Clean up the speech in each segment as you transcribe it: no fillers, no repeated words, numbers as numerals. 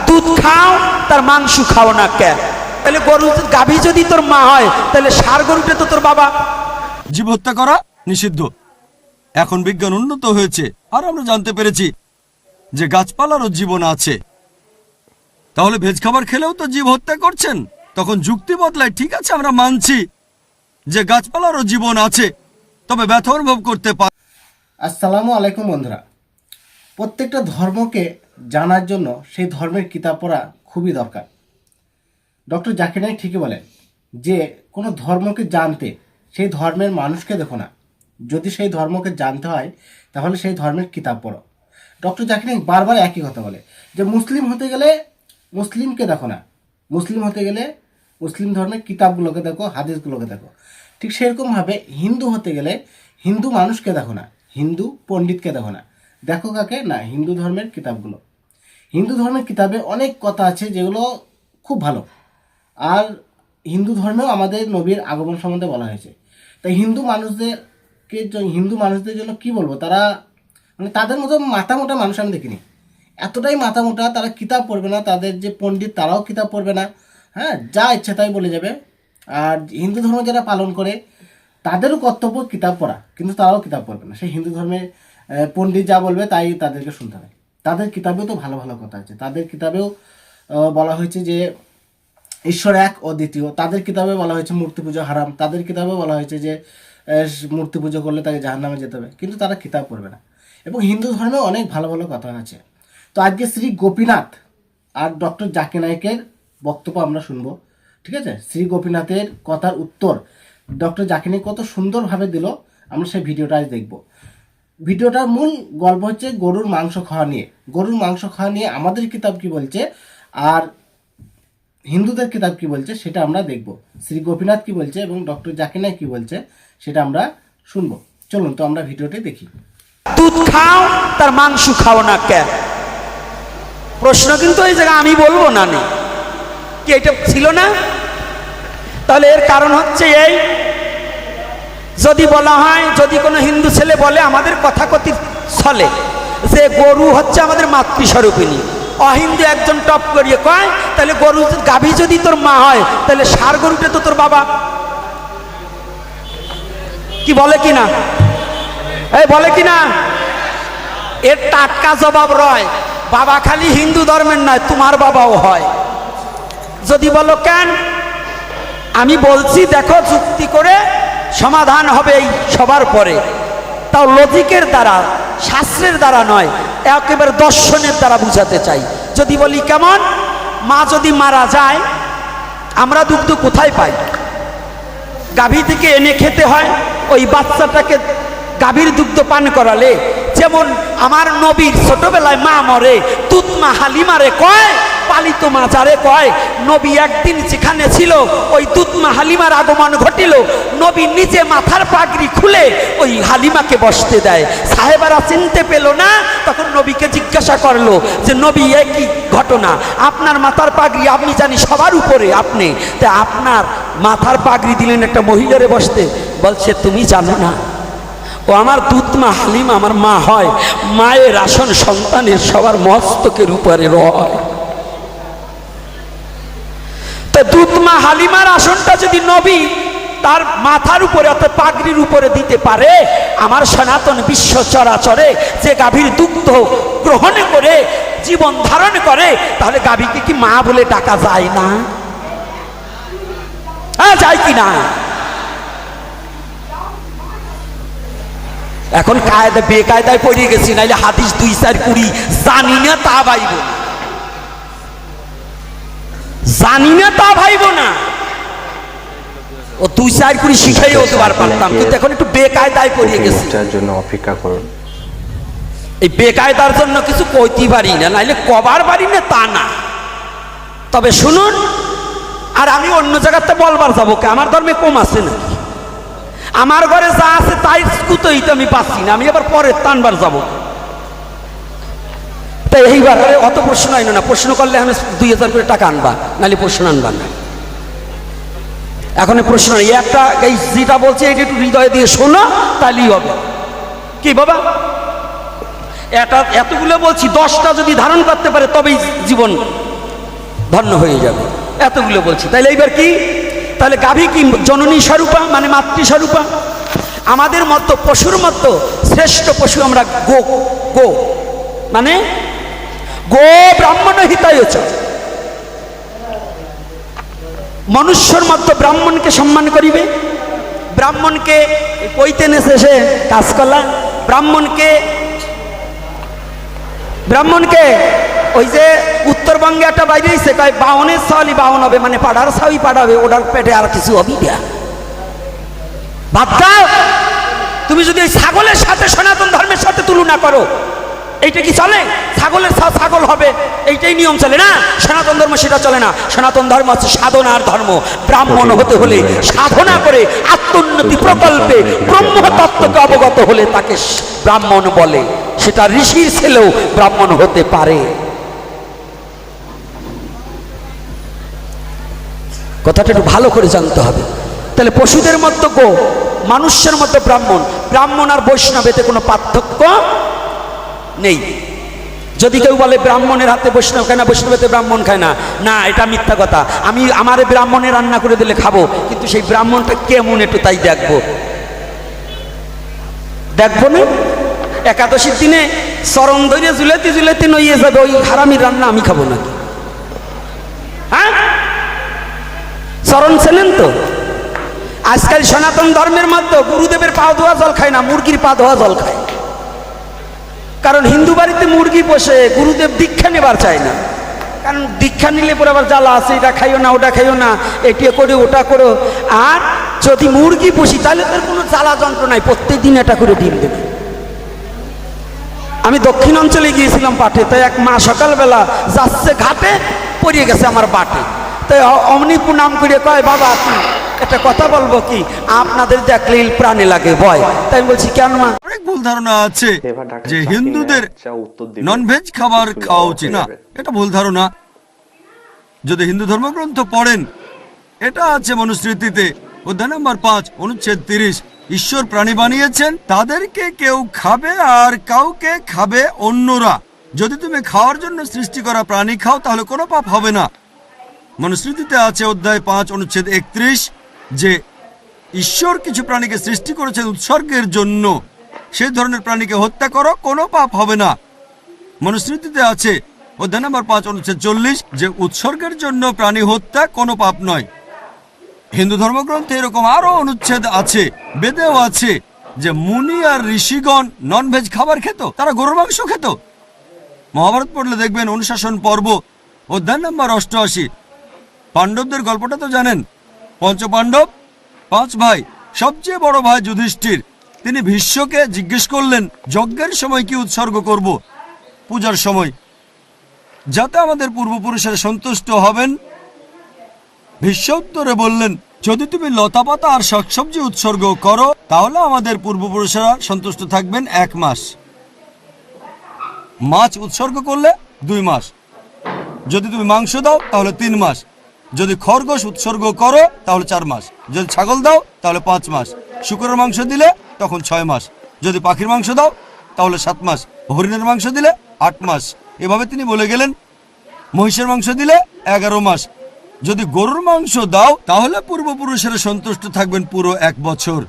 দুধ খাও তার মাংস খাও না কেন? তাহলে গরু গাভী যদি তোর মা হয় তাহলে ষাঁড় গরুটা তো তোর বাবা। জীব হত্যা করা নিষিদ্ধ। এখন বিজ্ঞান উন্নত হয়েছে আর আমরা জানতে পেরেছি যে গাছপালারও জীবন আছে। তাহলে ভেজ খাবার খেলেও তো জীব হত্যা করছেন। তখন যুক্তি বদলায়, ঠিক আছে আমরা মানছি যে গাছপালারও জীবন আছে, তবে ব্যথা অনুভব করতে পারে। আসসালামু আলাইকুম বন্ধুরা। প্রত্যেকটা ধর্মকে জানার জন্য সেই ধর্মের কিতাব পড়া খুবই দরকার। ডক্টর জাকির নায়েক ঠিকই বলেন যে কোনো ধর্মকে জানতে সেই ধর্মের মানুষকে দেখো না, যদি সেই ধর্মকে জানতে হয় তাহলে সেই ধর্মের কিতাব পড়ো। ডক্টর জাকির নায়েক বারবার একই কথা বলে যে মুসলিম হতে গেলে মুসলিমকে দেখো না, মুসলিম হতে গেলে মুসলিম ধর্মের কিতাবগুলোকে দেখো, হাদিসগুলোকে দেখো। ঠিক সেরকমভাবে হিন্দু হতে গেলে হিন্দু মানুষকে দেখো না, হিন্দু পণ্ডিতকে দেখো না, দেখো কাকে না, হিন্দু ধর্মের কিতাবগুলো। হিন্দু ধর্মের কিতাবে অনেক কথা আছে যেগুলো খুব ভালো। আর হিন্দু ধর্মেও আমাদের নবীর আগমন সম্বন্ধে বলা হয়েছে। তাই হিন্দু মানুষদের জন্য কি বলবো, তারা মানে তাদের মতো মাথা মোটা মানুষ আমি দেখিনি। এতটাই মাথা মোটা, তারা কিতাব পড়বে না, তাদের যে পণ্ডিত তারাও কিতাব পড়বে না, হ্যাঁ, যা ইচ্ছা তাই বলে যাবে। আর হিন্দু ধর্ম যারা পালন করে তাদেরও কর্তব্য কিতাব পড়া, কিন্তু তারাও কিতাব পড়বে না। সেই হিন্দু ধর্মের পণ্ডিত যা বলবে তাই তাদেরকে শুনতে হবে। তাদের কিতাবেও তো ভালো ভালো কথা আছে, তাদের কিতাবেও বলা হয়েছে যে ঈশ্বর এক ও দ্বিতীয়, তাদের কিতাবে বলা হয়েছে মূর্তি পুজো হারাম, তাদের কিতাবে বলা হয়েছে যে মূর্তি পুজো করলে তাকে জাহান্নামে যেতে হবে, কিন্তু তারা কিতাব পড়বে না। এবং হিন্দু ধর্মেও অনেক ভালো ভালো কথা আছে। তো আজকে শ্রী গোপীনাথ আর ডক্টর জাকির নায়েকের বক্তব্য আমরা শুনবো, ঠিক আছে? শ্রী গোপীনাথের কথার উত্তর ডক্টর জাকির নায়েক কত সুন্দরভাবে দিল, আমরা সেই ভিডিওটা আজ দেখব। ভিডিওটার মূল গল্প হচ্ছে গরুর মাংস খাওয়া নিয়ে। গরুর মাংস খাওয়া নিয়ে আমাদের কিতাব কি বলছে আর হিন্দুদের কিতাব কি বলছে সেটা আমরা দেখব। শ্রী গোপীনাথ কি বলছে এবং ডক্টর জাকির নায়েক কি বলছে সেটা আমরা শুনবো। চলুন তো আমরা ভিডিওটি দেখি। দুধ খাও তার মাংস খাও না কেন? প্রশ্ন কিন্তু এই জায়গায় আমি বলবো না, কি এটা ছিল না? তাহলে এর কারণ হচ্ছে এই, যদি বলা হয়, যদি কোনো হিন্দু ছেলে বলে আমাদের কথাকথিত চলে যে গরু হচ্ছে আমাদের মাতৃস্বরূপিণী, অহিন্দু একজন টপ করিয়ে কয় তাহলে গরু গাভী যদি তোর মা হয় তাহলে ষাঁড় গরুটা তো তোর বাবা। কি বলে কি না? এই বলে কি না? এর টাটকা জবাব রয়, বাবা খালি হিন্দু ধর্মের নয়, তোমার বাবাও হয়। যদি বলো কেন, আমি বলছি দেখো যুক্তি করে সমাধান হবে এই সবার পরে, তাও লজিকের দ্বারা, শাস্ত্রের দ্বারা নয়, একেবারে দর্শনের দ্বারা বুঝাতে চাই। যদি বলি কেমন, মা যদি মারা যায় আমরা দুগ্ধ কোথায় পাই? গাভী থেকে এনে খেতে হয়। ওই বাচ্চাটাকে গাভীর দুগ্ধ পান করালে, যেমন আমার নবীর ছোটবেলায় মা মরে, তুত মা হালিমারে কয়, পালিত মা যারে কয়, নবী একদিন যেখানে ছিল ওই দুধ মা হালিমার আগমন ঘটিল, নবী নিজে মাথার পাগড়ি খুলে ওই হালিমাকে বসতে দেয়। সাহেবারা চিনতে পেল না, তখন নবীকে জিজ্ঞাসা করলো যে নবী একই ঘটনা, আপনার মাথার পাগড়ি আমি জানি সবার উপরে, আপনি তা আপনার মাথার পাগড়ি দিলেন একটা মহিলারে বসতে? বলছে তুমি জানো না, ও আমার দুধ মা হালিমা আমার মা হয়, মায়ের আসন সন্তানের সবার মস্তকের উপরে রয়। দুধ মা হালিমার আসনটা যদি নবী তার মাথার উপরে অর্থাৎ পাগড়ির উপরে দিতে পারে, আমার সনাতন বিশ্ব চরাচরে যে গাভীর দুগ্ধ গ্রহণ করে জীবন ধারণ করে, তাহলে গাভীকে কি মা বলে ডাকা যায় না? হ্যাঁ, যায় কি না? এখন কায়দা বেকায়দায় পড়ে গেছি, নাইলে হাদিস 2-4 জানি না তা ভাইব না, জানি না তা ভাইব না, ও 2-4 শিখাই হতে পারতাম, কিন্তু এখন একটু বেকায়দায় পড়ে গেছি। জন্য অপেক্ষা করুন। এই বেকায়দার জন্য কিছু কইতে পারি না, নাইলে কবার পারি না তা না। তবে শুনুন, আর আমি অন্য জায়গাতে বলবার যাবো কে? আমার ধর্মে কম আছে না? আমার ঘরে যা আছে তাই কুতোই তো আমি পাচ্ছি না, আমি আবার পরে টানবার যাবো। তাই এইবার অত প্রশ্ন আইনো না, প্রশ্ন করলে আমি 2000 করে টাকা আনবা, নাহলে প্রশ্ন আনবা না। এখন প্রশ্ন একটা, এই যেটা বলছে এটা একটু হৃদয় দিয়ে শোনো, তাহলেই হবে। কি বাবা, এতগুলো বলছি, 10টা যদি ধারণ করতে পারে তবেই জীবন ধন্য হয়ে যাবে। এতগুলো বলছি, তাহলে এইবার কি? তাহলে গাভী কি জননী স্বরূপা, মানে মাতৃ স্বরূপা। আমাদের মতো পশুর মতো শ্রেষ্ঠ পশু আমরা গো। গো মানে গো ব্রাহ্মণ হিতায় চ। মনুষ্যর মতো ব্রাহ্মণকে সম্মান করিবে। ব্রাহ্মণকে কইতে নেছে সে কাজ করলা। ব্রাহ্মণকে ওই যে উত্তরবঙ্গে একটা বাইরে এসে কয় বাউনের ছাওয়ালি বাউন হবে, মানে পাড়ার ছাওয়াই পাড়াবে, ওটার পেটে আর কিছু হবি দেয়া। ভাবটা তুমি যদি ওই ছাগলের সাথে সনাতন ধর্মের সাথে তুলনা করো, এইটা কি চলে? ছাগলের ছাগল হবে, এইটাই নিয়ম চলে না। সনাতন ধর্ম সেটা চলে না। সনাতন ধর্ম হচ্ছে সাধনার ধর্ম। ব্রাহ্মণ হতে হলে সাধনা করে আত্মোন্নতি প্রকল্পে ব্রহ্মতত্ত্বকে অবগত হলে তাকে ব্রাহ্মণ বলে। সেটা ঋষির ছেলেও ব্রাহ্মণ হতে পারে। কথাটা একটু ভালো করে জানতে হবে। তাহলে পশুদের মতো গো, মানুষের মতো ব্রাহ্মণ। ব্রাহ্মণ আর বৈষ্ণব এতে কোনো পার্থক্য নেই। যদি কেউ বলে ব্রাহ্মণের হাতে বৈষ্ণব খায় না, বৈষ্ণবেতে ব্রাহ্মণ খায় না, না, এটা মিথ্যা কথা। আমি আমারে ব্রাহ্মণে রান্না করে দিলে খাবো, কিন্তু সেই ব্রাহ্মণটা কেমন একটু তাই দেখবো না। একাদশীর দিনে চরণ ধরে জুলেতে নইয়ে যাবে, ওই হারামির রান্না আমি খাবো নাকি? হ্যাঁ, চরণ চেনেন তো? আজকাল সনাতন ধর্মের মধ্যে গুরুদেবের পা ধোয়া জল খায় না, মুরগির পা ধোয়া জল খায়। কারণ হিন্দু বাড়িতে মুরগি বসে গুরুদেব দীক্ষা নেবার চায় না। কারণ দীক্ষা নিলে পরে আবার জ্বালা আছে, এটা খাইও না, ওটা খাইও না, এটা করো ওটা করো। আর যদি মুরগি পুষি তাহলে তার কোনো জ্বালা যন্ত্র নাই, প্রত্যেক দিন এটা করে ডিম দেবে। আমি দক্ষিণ অঞ্চলে গিয়েছিলাম পাটে, তাই এক মা সকালবেলা যাচ্ছে ঘাটে, পড়িয়ে গেছে আমার বাটে। তাই অমনি প্রণাম করে কয়, বাবা তুমি একটা কথা বলবো কি, আপনাদের দেখলে প্রাণে লাগে ভয়। তাই আমি বলছি কেন মা? অনেক ভুল ধারণা আছে যে হিন্দুদের ননভেজ খাবার খাওয়া উচিত না, এটা ভুল ধারণা। যদি হিন্দু ধর্মগ্রন্থ পড়েন, এটা আছে মনুস্মৃতিতে অধ্যায় নম্বর 5 অনুচ্ছেদ 30, ঈশ্বর প্রাণী বানিয়েছেন, তাদেরকে কেউ খাবে আর কাউকে খাবে অন্যরা। যদি তুমি খাওয়ার জন্য সৃষ্টি করা প্রাণী খাও তাহলে কোনো পাপ হবে না। মনুস্মৃতিতে আছে অধ্যায় 5 অনুচ্ছেদ 31 যে ঈশ্বর কিছু প্রাণীকে সৃষ্টি করেছেন উৎসর্গের জন্য, সেই ধরনের প্রাণীকে হত্যা করো, কোনো পাপ হবে না। মনুস্মৃতিতে আছে অধ্যায় নম্বর 5 অনুচ্ছেদ 40 যে উৎসর্গের জন্য প্রাণী হত্যা কোনো পাপ নয়। হিন্দু ধর্মগ্রন্থে এরকম আরো অনুচ্ছেদ আছে, বেদেও আছে যে মুনি আর ঋষিগণ ননভেজ খাবার খেত, তারা গরুর মাংস খেত। মহাভারত পড়লে দেখবেন অনুশাসন পর্ব অধ্যায় নম্বর 88, পাণ্ডবদের গল্পটা তো জানেন। পঞ্চপাণ্ডব 5 ভাই, সবচেয়ে বড় ভাই যুধিষ্ঠির, তিনি ভীষ্মকে জিজ্ঞেস করলেন যজ্ঞের সময় কি উৎসর্গ করব, পূজার সময়, যাতে আমাদের পূর্বপুরুষেরা সন্তুষ্ট হবেন। ভীষ্ম উত্তরে বললেন, যদি তুমি লতাপাতা আর শাকসবজি উৎসর্গ করো তাহলে আমাদের পূর্বপুরুষেরা সন্তুষ্ট থাকবেন 1 মাস। মাছ উৎসর্গ করলে 2 মাস। যদি তুমি মাংস দাও তাহলে 3 মাস। যদি খরগোশ উৎসর্গ করো তাহলে 4 মাস। যদি ছাগল দাও তাহলে 5 মাস। শুকরের মাংস দিলে তখন 6 মাস। যদি পাখির মাংস দাও তাহলে 7 মাস। হরিণের মাংস দিলে 8 মাস। এভাবে তিনি বলে গেলেন। মহিষের মাংস দিলে 11 মাস। যদি গরুর মাংস দাও তাহলে পূর্বপুরুষেরা সন্তুষ্ট থাকবেন পুরো 1 বছর।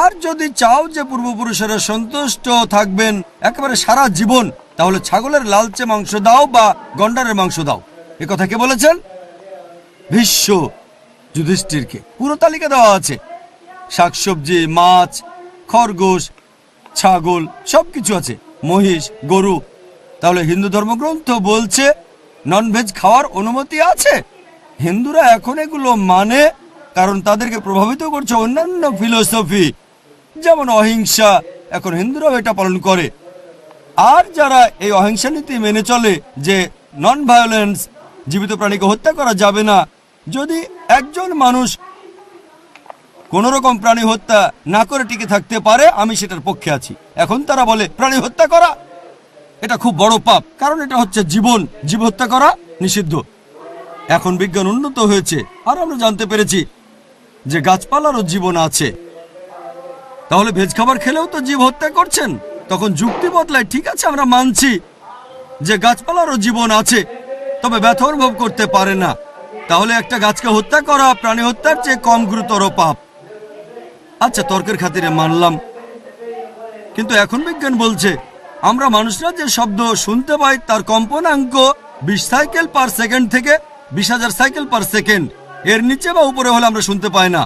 আর যদি চাও যে পূর্বপুরুষেরা সন্তুষ্ট থাকবেন একেবারে সারা জীবন, তাহলে ছাগলের লালচে মাংস দাও বা গন্ডারের মাংস দাও। এ কথা কে বলেছেন? ভীষ্ম যুধিষ্ঠিরকে। পুরো তালিকা দেওয়া আছে, শাকসবজি, মাছ, খরগোশ, ছাগল, সবকিছু আছে, মহিষ, গরু। তাহলে হিন্দু ধর্মগ্রন্থ বলছে ননভেজ খাওয়ার অনুমতি আছে। হিন্দুরা এখন এগুলো মানে কারণ তাদেরকে প্রভাবিত করছে অন্যান্য ফিলোসফি, যেমন অহিংসা। এখন হিন্দুরাও এটা পালন করে। আর যারা এই অহিংসা নীতি মেনে চলে যে নন ভায়োলেন্স, জীবিত প্রাণীকে হত্যা করা যাবে না, যদি একজন মানুষ কোন রকম প্রাণী হত্যা না করে টিকে থাকতে পারে, আমি সেটার পক্ষে আছি। এখন তারা বলে প্রাণী হত্যা করা এটা খুব বড় পাপ, কারণ এটা হচ্ছে জীবন, জীব হত্যা করা নিষিদ্ধ। এখন বিজ্ঞান উন্নত হয়েছে আর আমরা জানতে পেরেছি যে গাছপালারও জীবন আছে। তাহলে ভেজ খাবার খেলেও তো জীব হত্যা করছেন। তখন যুক্তি বদলায়, ঠিক আছে আমরা মানছি যে গাছপালারও জীবন আছে, তবে ব্যথা অনুভব করতে পারে না। তাহলে একটা গাছকে হত্যা করা প্রাণী হত্যার চেয়ে কম গুরুতর পাপ। আচ্ছা, তর্কের খাতিরে মানলাম, কিন্তু এখন বিজ্ঞান বলছে আমরা মানুষরা যে শব্দ শুনতে পাই তার কম্পনাঙ্ক 20 সাইকেল পার সেকেন্ড থেকে 20,000 সাইকেল পার সেকেন্ড, এর নিচে বা উপরে হলে আমরা শুনতে পাই না।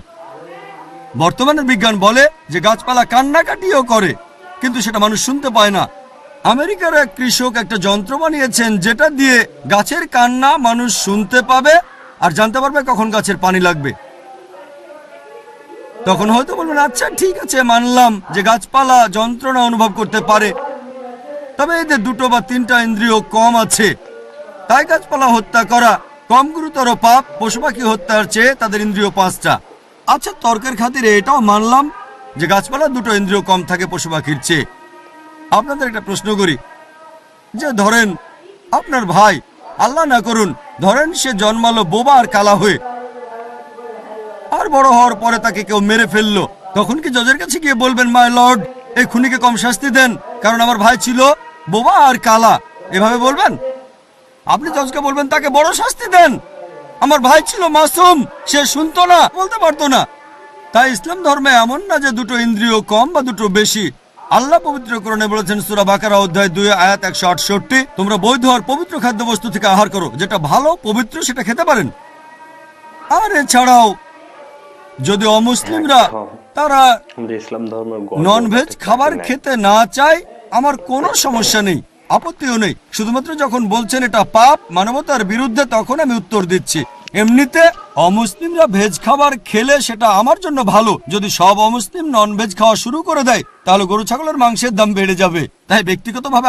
বর্তমানের বিজ্ঞান বলে যে গাছপালা কান্নাকাটিও করে, কিন্তু সেটা মানুষ শুনতে পায় না। আমেরিকার এক কৃষক একটা যন্ত্র বানিয়েছেন যেটা দিয়ে গাছের কান্না মানুষ শুনতে পাবে আর জানতে পারবে কখন গাছের পানি লাগবে। তখন হয়তো বলবেন, আচ্ছা ঠিক আছে, মানলাম যে গাছপালা যন্ত্রণা অনুভব করতে পারে, তবে এদের 2 বা 3টা ইন্দ্রিয় কম আছে, তাই গাছপালা হত্যা করা কম গুরুতর পাপ পশু পাখি হত্যার চেয়ে তাদের ইন্দ্রিয় 5টা। আচ্ছা, তর্কের খাতিরে এটাও মানলাম যে গাছপালা 2টো ইন্দ্রিয় কম থাকে পশু পাখির চেয়ে। আপনাদের একটা প্রশ্ন করি, যে ধরেন আপনার ভাই, আল্লাহ না করুন, ধরেন সে জন্মালো বোবা আর কালা হয়ে, আর বড় হওয়ার পরে তাকে কেউ মেরে ফেললো, তখন কি জজের কাছে গিয়ে বলবেন, মাই লর্ড এই খুনিকে কম শাস্তি দেন কারণ আমার ভাই ছিল বোবা আর কালা, এভাবে বলবেন? আপনি জজকে বলবেন তাকে বড় শাস্তি দেন, আমার ভাই ছিল মাসুম, সে শুনতো না, বলতে পারতো না। তাই ইসলাম ধর্মে এমন না যে 2টো ইন্দ্রিয় কম বা 2টো বেশি। আল্লাহ পবিত্র কোরআনে বলেছেন সূরা বাকারা অধ্যায় 2 আয়াত 168, তোমরা বৈধ আর পবিত্র খাদ্যবস্তু থেকে আহার করো, যেটা ভালো পবিত্র সেটা খেতে পারেন। আর এছাড়াও যদি অমুসলিমরা তারা ইসলাম ধর্মের নন ভেজ খাবার খেতে না চায়, আমার কোনো সমস্যা নেই, আপত্তিও নেই। শুধুমাত্র যখন বলছেন এটা পাপ, মানবতার বিরুদ্ধে, তখন আমি উত্তর দিচ্ছি। এমনিতে অমুসলিমরা ভেজ খাবার খেলে সেটা আমার জন্য ভালো। যদি সব অমুসলিম নন ভেজ খাওয়া শুরু করে দেয় তাহলে গরু ছাগলের মাংসের দাম বেড়ে যাবে। তাই ব্যক্তিগতভাবে